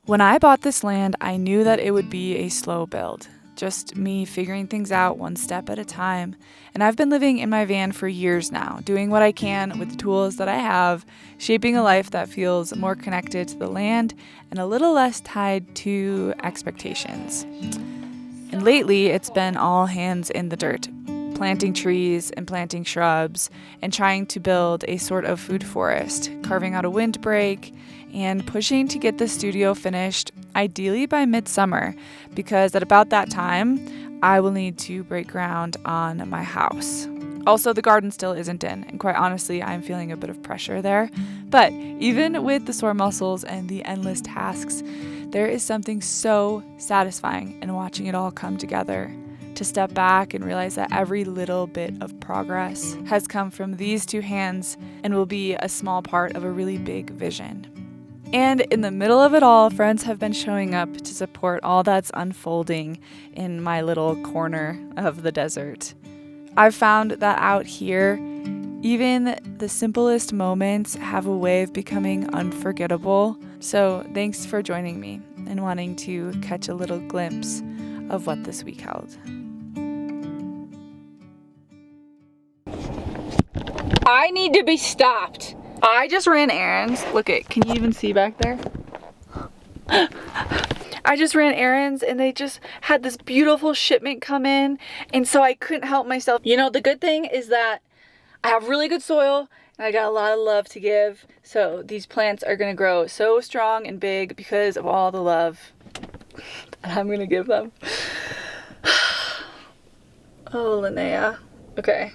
When I bought this land, I knew that it would be a slow build, just me figuring things out one step at a time. And I've been living in my van for years now, doing what I can with the tools that I have, shaping a life that feels more connected to the land and a little less tied to expectations. And lately, it's been all hands in the dirt, planting trees and planting shrubs and trying to build a sort of food forest, carving out a windbreak and pushing to get the studio finished, ideally by midsummer, because at about that time, I will need to break ground on my house. Also, the garden still isn't in, and quite honestly, I'm feeling a bit of pressure there. But even with the sore muscles and the endless tasks, there is something so satisfying in watching it all come together. To step back and realize that every little bit of progress has come from these two hands and will be a small part of a really big vision. And in the middle of it all, friends have been showing up to support all that's unfolding in my little corner of the desert. I've found that out here, even the simplest moments have a way of becoming unforgettable. So thanks for joining me and wanting to catch a little glimpse of what this week held. I need to be stopped. I just ran errands. Look it, can you even see back there? I just ran errands and they just had this beautiful shipment come in, and so I couldn't help myself. You know, the good thing is that I have really good soil and I got a lot of love to give. So these plants are gonna grow so strong and big because of all the love that I'm gonna give them. Oh, Linnea. Okay.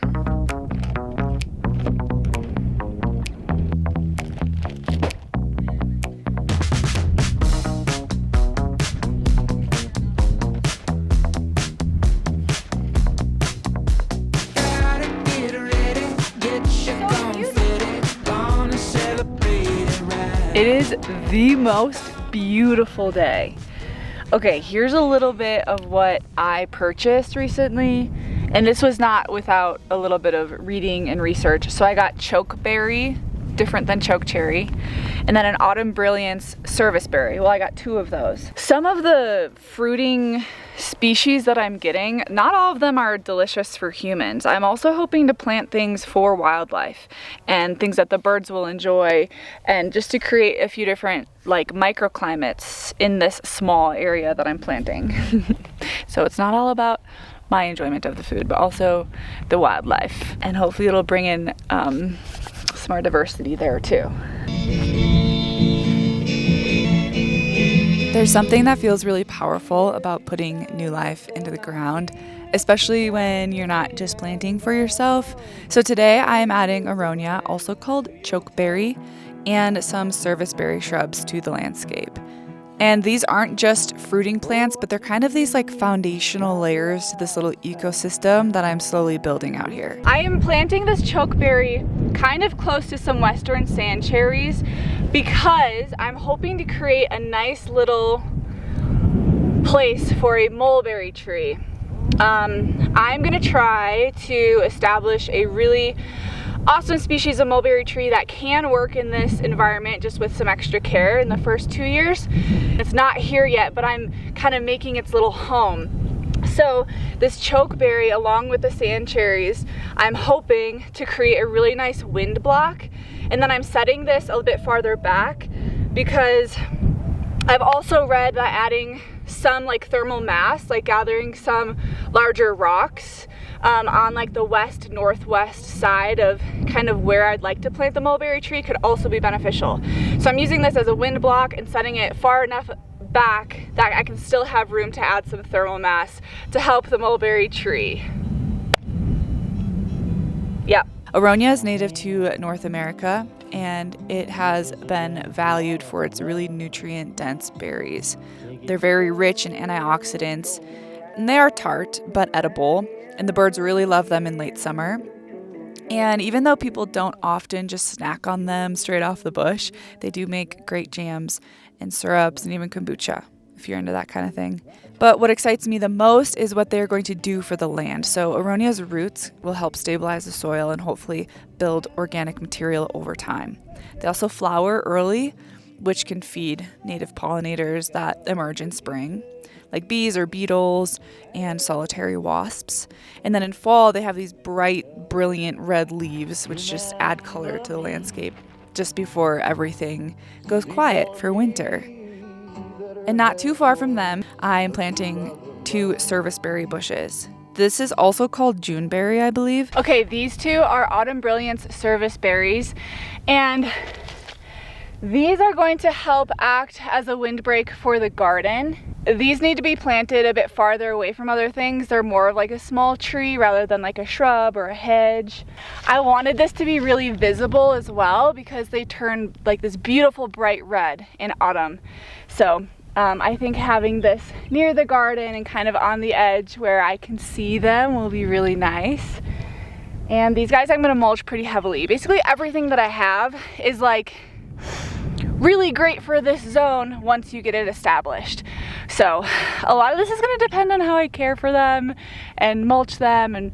It is the most beautiful day. Okay, here's a little bit of what I purchased recently, and this was not without a little bit of reading and research. So I got chokeberry, different than chokecherry, and then an autumn brilliance serviceberry. Well, I got two of those. Some of the fruiting species that I'm getting, not all of them are delicious for humans. I'm also hoping to plant things for wildlife and things that the birds will enjoy, and just to create a few different like microclimates in this small area that I'm planting. So it's not all about my enjoyment of the food, but also the wildlife, and hopefully it'll bring in some more diversity there too. There's something that feels really powerful about putting new life into the ground, especially when you're not just planting for yourself. So today I am adding aronia, also called chokeberry, and some serviceberry shrubs to the landscape. And these aren't just fruiting plants, but they're kind of these like foundational layers to this little ecosystem that I'm slowly building out here. I am planting this chokeberry kind of close to some western sand cherries because I'm hoping to create a nice little place for a mulberry tree. I'm gonna try to establish a really awesome species of mulberry tree that can work in this environment just with some extra care in the first 2 years. It's not here yet, but I'm kind of making its little home. So this chokeberry along with the sand cherries, I'm hoping to create a really nice wind block. And then I'm setting this a little bit farther back because I've also read that adding some like thermal mass, like gathering some larger rocks on like the west northwest side of kind of where I'd like to plant the mulberry tree could also be beneficial. So I'm using this as a wind block and setting it far enough back that I can still have room to add some thermal mass to help the mulberry tree. Yep. Aronia is native to North America, and it has been valued for its really nutrient-dense berries. They're very rich in antioxidants, and they are tart but edible, and the birds really love them in late summer. And even though people don't often just snack on them straight off the bush, they do make great jams and syrups and even kombucha, if you're into that kind of thing. But what excites me the most is what they're going to do for the land. So Aronia's roots will help stabilize the soil and hopefully build organic material over time. They also flower early, which can feed native pollinators that emerge in spring, like bees or beetles and solitary wasps. And then in fall, they have these bright, brilliant red leaves, which just add color to the landscape just before everything goes quiet for winter. And not too far from them, I am planting 2 serviceberry bushes. This is also called Juneberry, I believe. Okay, these 2 are Autumn Brilliance serviceberries, and these are going to help act as a windbreak for the garden. These need to be planted a bit farther away from other things. They're more of like a small tree rather than like a shrub or a hedge. I wanted this to be really visible as well because they turn like this beautiful bright red in autumn. So I think having this near the garden and kind of on the edge where I can see them will be really nice. And these guys I'm gonna mulch pretty heavily. Basically everything that I have is like really great for this zone once you get it established. So a lot of this is going to depend on how I care for them and mulch them and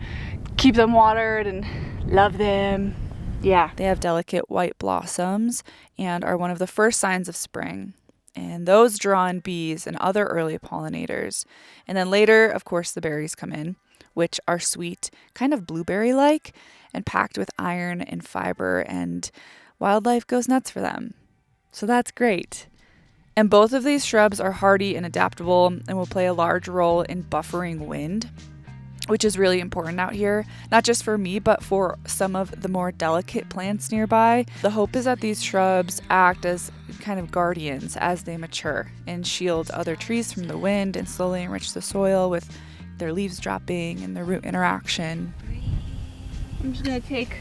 keep them watered and love them. Yeah. They have delicate white blossoms and are one of the first signs of spring. And those draw in bees and other early pollinators. And then later, of course, the berries come in, which are sweet, kind of blueberry-like, and packed with iron and fiber, and wildlife goes nuts for them. So that's great. And both of these shrubs are hardy and adaptable and will play a large role in buffering wind, which is really important out here, not just for me, but for some of the more delicate plants nearby. The hope is that these shrubs act as kind of guardians as they mature and shield other trees from the wind and slowly enrich the soil with their leaves dropping and their root interaction. I'm just gonna take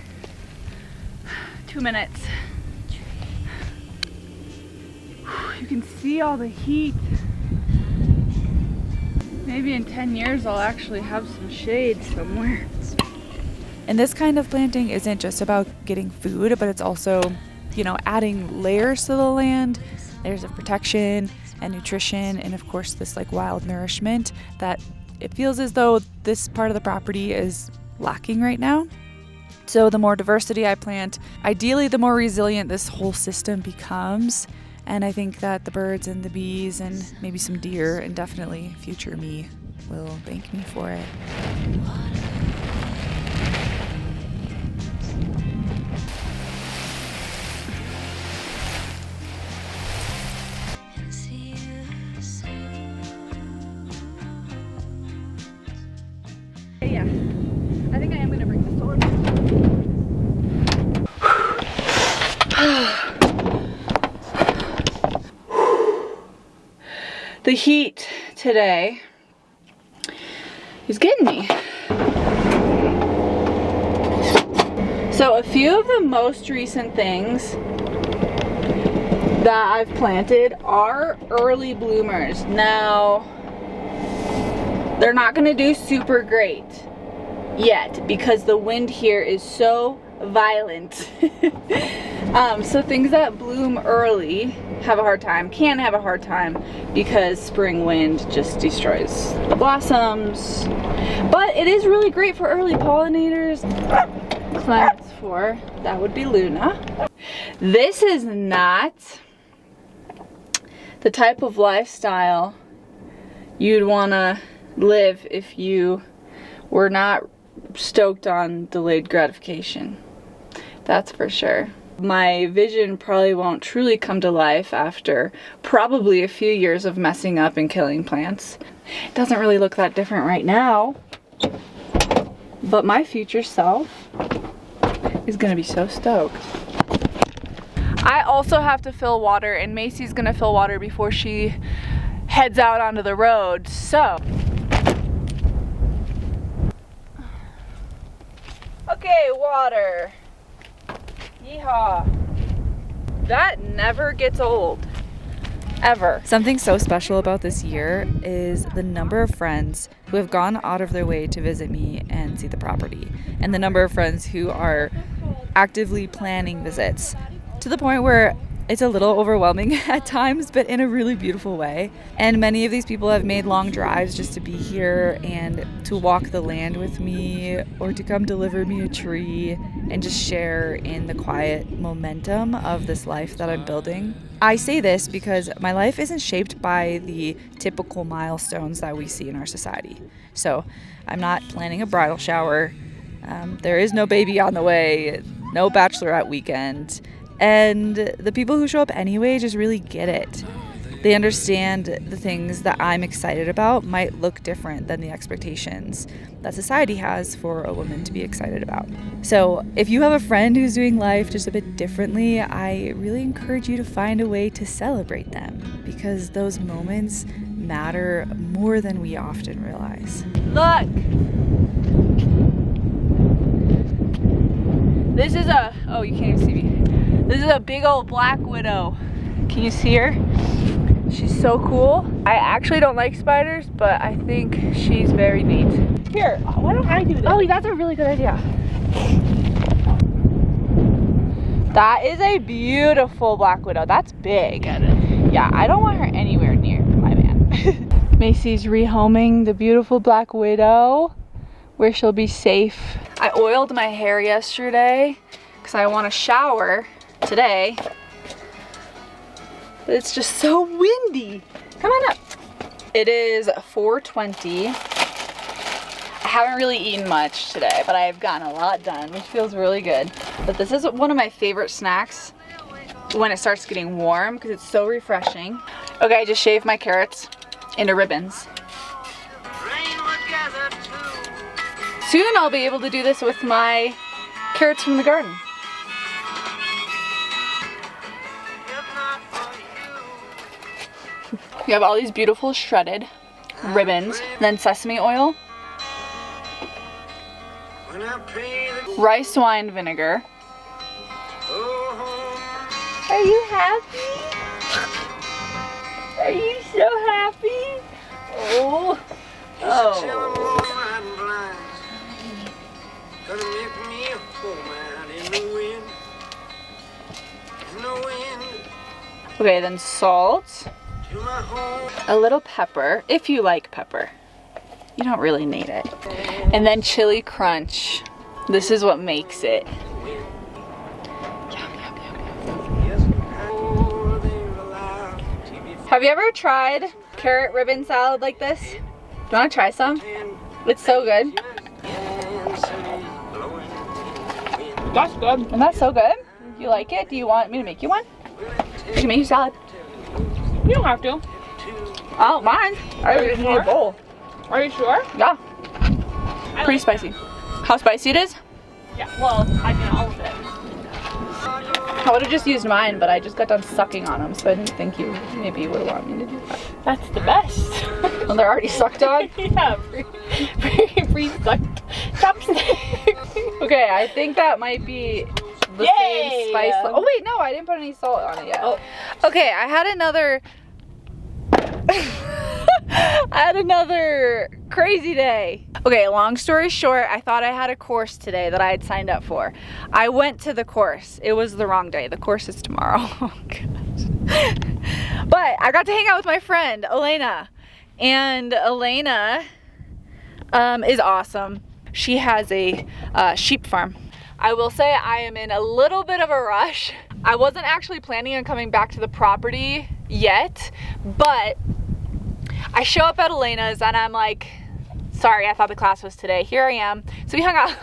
2 minutes. You can see all the heat. Maybe in 10 years I'll actually have some shade somewhere. And this kind of planting isn't just about getting food, but it's also, adding layers to the land, layers of protection and nutrition, and of course this like wild nourishment that it feels as though this part of the property is lacking right now. So the more diversity I plant, ideally the more resilient this whole system becomes. And I think that the birds and the bees and maybe some deer and definitely future me will thank me for it. Yeah, I think I am going to bring the solar The heat today is getting me. So a few of the most recent things that I've planted are early bloomers. Now, they're not gonna do super great yet because the wind here is so violent. So things that bloom early can have a hard time because spring wind just destroys the blossoms. But it is really great for early pollinators. Climates for, that would be Luna. This is not the type of lifestyle you'd wanna live if you were not stoked on delayed gratification. That's for sure. My vision probably won't truly come to life after probably a few years of messing up and killing plants. It doesn't really look that different right now, but my future self is gonna be so stoked. I also have to fill water, and Macy's gonna fill water before she heads out onto the road, so. Okay, water. Yeehaw. That never gets old. Ever. Something so special about this year is the number of friends who have gone out of their way to visit me and see the property, and the number of friends who are actively planning visits, to the point where It's a little overwhelming at times, but in a really beautiful way. And many of these people have made long drives just to be here and to walk the land with me or to come deliver me a tree and just share in the quiet momentum of this life that I'm building. I say this because my life isn't shaped by the typical milestones that we see in our society. So I'm not planning a bridal shower. There is no baby on the way, no bachelorette weekend. And the people who show up anyway just really get it. They understand the things that I'm excited about might look different than the expectations that society has for a woman to be excited about. So if you have a friend who's doing life just a bit differently, I really encourage you to find a way to celebrate them, because those moments matter more than we often realize. Look! This is oh, you can't even see me. This is a big old black widow. Can you see her? She's so cool. I actually don't like spiders, but I think she's very neat. Here, why don't I do this? Oh, that's a really good idea. That is a beautiful black widow. That's big. Yeah, I don't want her anywhere near my man. Macy's rehoming the beautiful black widow where she'll be safe. I oiled my hair yesterday because I want to shower today, but it's just so windy. Come on up. It is 4:20. I haven't really eaten much today, but I've gotten a lot done, which feels really good. But this is one of my favorite snacks when it starts getting warm because it's so refreshing. Okay, I just shaved my carrots into ribbons. Soon I'll be able to do this with my carrots from the garden. We have all these beautiful shredded ribbons, then sesame oil, rice wine vinegar. Are you happy? Are you so happy? Oh. Oh. Okay, then salt. A little pepper, if you like pepper. You don't really need it. And then chili crunch. This is what makes it. Yum, yum, yum, yum. Have you ever tried carrot ribbon salad like this? Do you want to try some? It's so good. That's good. And that's so good? You like it? Do you want me to make you one? I can make you salad. You don't have to. Oh, mine. I just need a bowl. Are you sure? Yeah. Pretty spicy. How spicy it is? Yeah, well, I mean all of it. I would have just used mine, but I just got done sucking on them, so I didn't think you maybe would want me to do that. That's the best. When they're already sucked on? Yeah, pre-sucked chopstick. Okay, I think that might be the same spice. Oh wait, no, I didn't put any salt on it yet. Oh. Okay, I had another crazy day. Okay, long story short, I thought I had a course today that I had signed up for. I went to the course. It was the wrong day. The course is tomorrow. Oh gosh. But I got to hang out with my friend, Elena. And Elena is awesome. She has a sheep farm. I will say I am in a little bit of a rush. I wasn't actually planning on coming back to the property yet, but I show up at Elena's and I'm like, sorry, I thought the class was today. Here I am. So we hung out,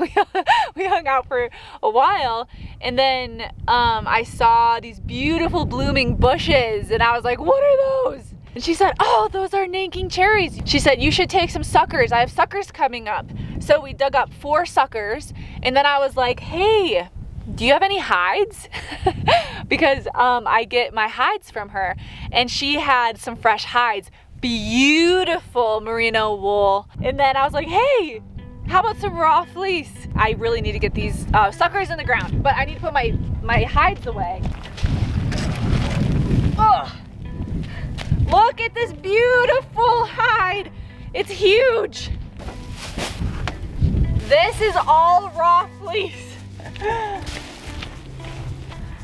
we hung out for a while, and then I saw these beautiful blooming bushes and I was like, what are those? And she said, oh, those are Nanking cherries. She said, you should take some suckers. I have suckers coming up. So we dug up 4 suckers, and then I was like, hey, do you have any hides? Because I get my hides from her, and she had some fresh hides, beautiful merino wool. And then I was like, hey, how about some raw fleece? I really need to get these suckers in the ground, but I need to put my hides away. Ugh. Look at this beautiful hide. It's huge. This is all raw fleece.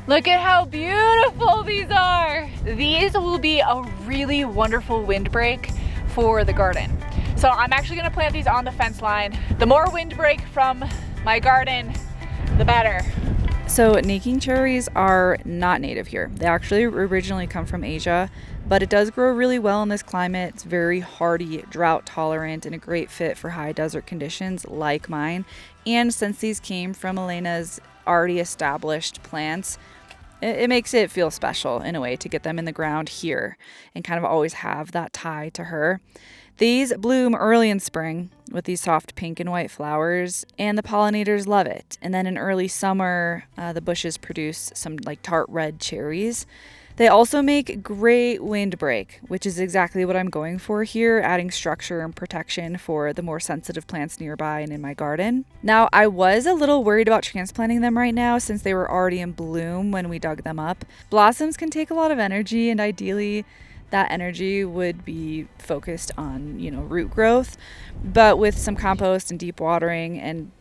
Look at how beautiful these are. These will be a really wonderful windbreak for the garden. So I'm actually gonna plant these on the fence line. The more windbreak from my garden, the better. So Nanking cherries are not native here. They actually originally come from Asia, but it does grow really well in this climate. It's very hardy, drought tolerant, and a great fit for high desert conditions like mine. And since these came from Elena's already established plants, it makes it feel special in a way to get them in the ground here and kind of always have that tie to her. These bloom early in spring with these soft pink and white flowers, and the pollinators love it. And then in early summer, the bushes produce some like tart red cherries. They also make great windbreak, which is exactly what I'm going for here, adding structure and protection for the more sensitive plants nearby and in my garden. Now, I was a little worried about transplanting them right now since they were already in bloom when we dug them up. Blossoms can take a lot of energy, and ideally that energy would be focused on, root growth. But with some compost and deep watering and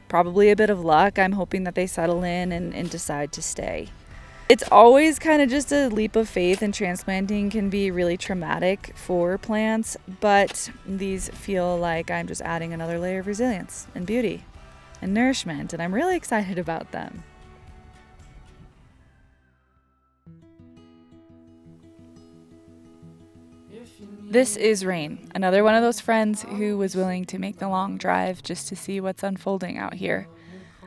probably a bit of luck, I'm hoping that they settle in and decide to stay. It's always kind of just a leap of faith, and transplanting can be really traumatic for plants, but these feel like I'm just adding another layer of resilience and beauty and nourishment, and I'm really excited about them. This is Rain, another one of those friends who was willing to make the long drive just to see what's unfolding out here.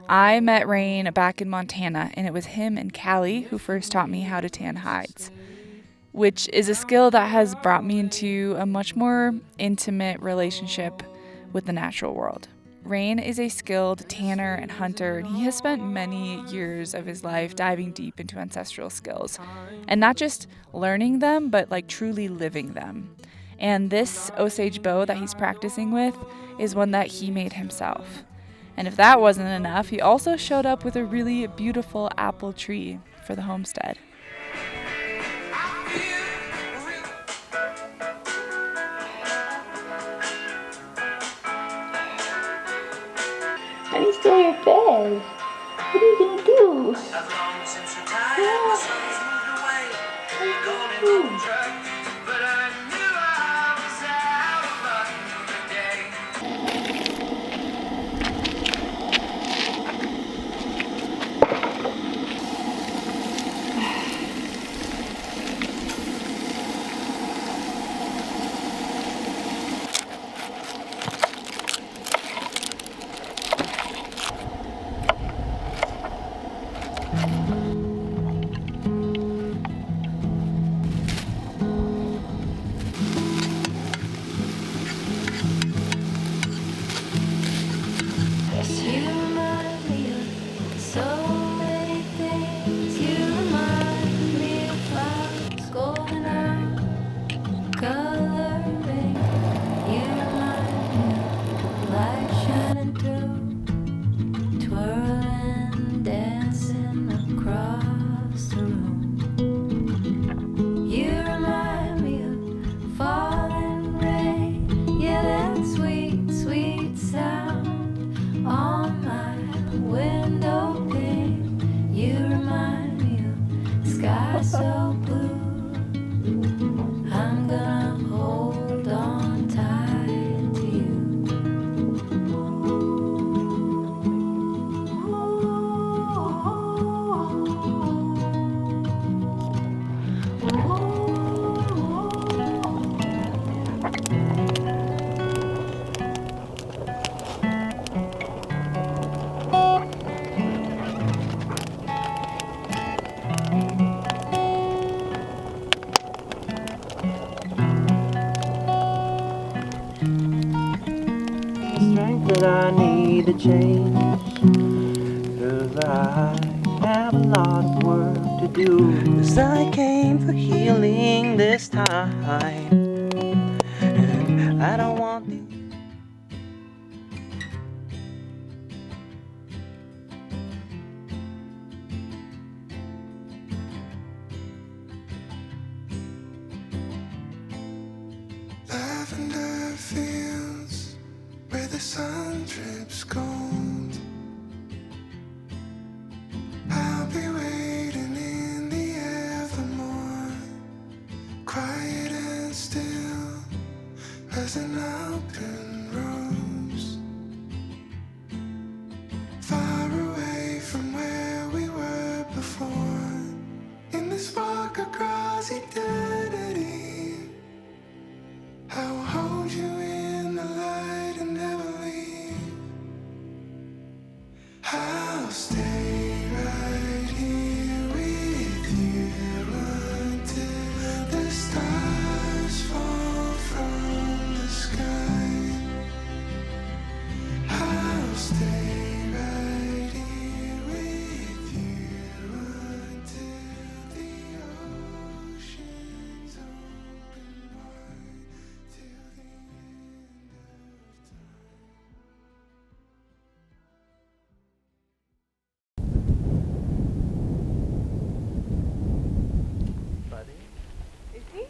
I met Rain back in Montana, and it was him and Callie who first taught me how to tan hides, which is a skill that has brought me into a much more intimate relationship with the natural world. Rain is a skilled tanner and hunter, and he has spent many years of his life diving deep into ancestral skills, and not just learning them, but like truly living them. And this Osage bow that he's practicing with is one that he made himself. And if that wasn't enough, he also showed up with a really beautiful apple tree for the homestead. Honey's still in your bed. What are you gonna do? That I need a change, 'cause I have a lot of work to do. 'Cause I came for healing this time, and I don't want the lavender fields where the sun drips gold. I'll be waiting as an open rose, far away from where we were before, in this walk across eternity. I will hold you in the light and never leave. I'll stay right here with you until the stars fall from the sky. I'll stay right here with you until the oceans open wide, till the end of time. Buddy? Is he?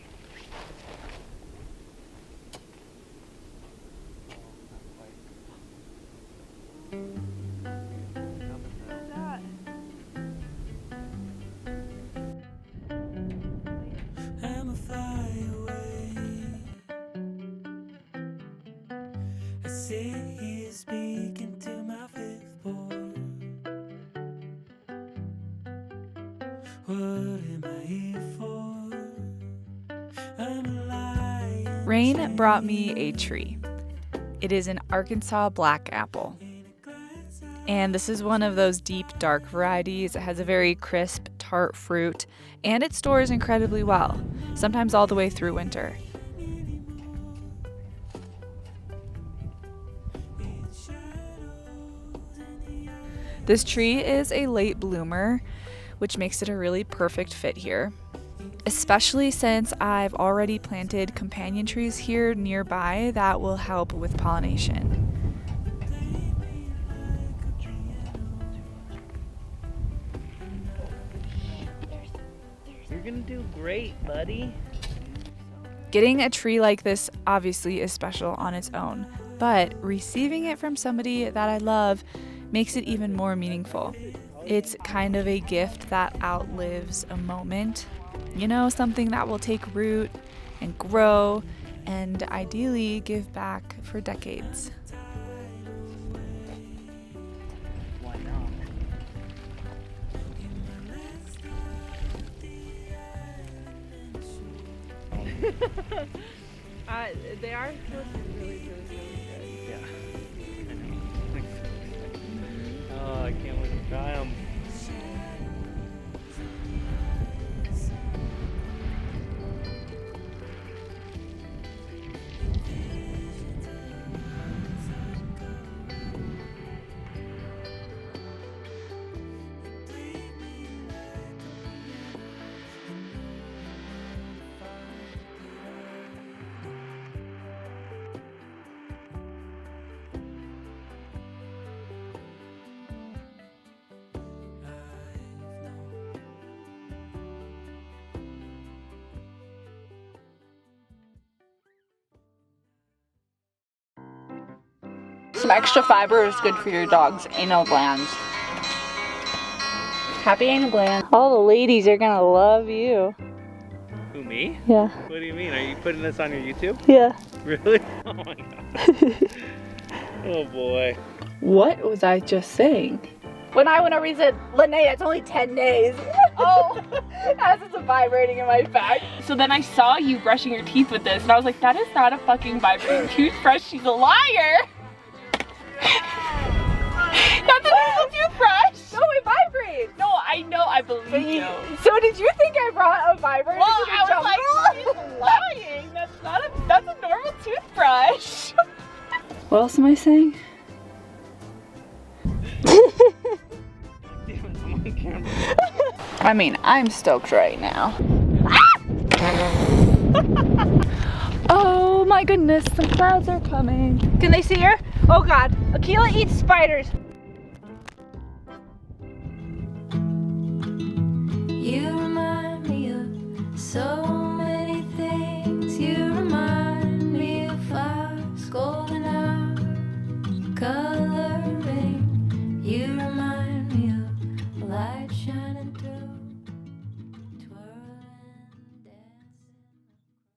I'm a fly away. I sit here speaking to my fifth board. What am I here for? I'm a lion. Rain brought me a tree. It is an Arkansas black apple. And this is one of those deep, dark varieties. It has a very crisp, tart fruit, and it stores incredibly well, sometimes all the way through winter. This tree is a late bloomer, which makes it a really perfect fit here, especially since I've already planted companion trees here nearby that will help with pollination. You're gonna do great, buddy. Getting a tree like this obviously is special on its own, but receiving it from somebody that I love makes it even more meaningful. It's kind of a gift that outlives a moment. You know, something that will take root and grow and ideally give back for decades. Why not? They are supposed to be really good. Yeah. I know. Oh, I can't wait to try them. Some extra fiber is good for your dog's anal glands. Happy anal gland. All the ladies are gonna love you. Who, me? Yeah. What do you mean? Are you putting this on your YouTube? Yeah. Really? Oh my god. Oh boy. What was I just saying? When I went over, he said, Linnea, it's only 10 days. Oh, as it's vibrating in my back. So then I saw you brushing your teeth with this, and I was like, that is not a fucking vibrating toothbrush. She's a liar. That's a normal toothbrush. No, it vibrates. No, I know, I believe you. So did you think I brought a vibrator Well, to the I was jungle? like, she's lying. That's a normal toothbrush. What else am I saying? Damn it, I'm on camera. I mean, I'm stoked right now. Oh my goodness, some clouds are coming. Can they see her? Oh God, Akela eats spiders. You remind me of so many things. You remind me of flowers, golden hour,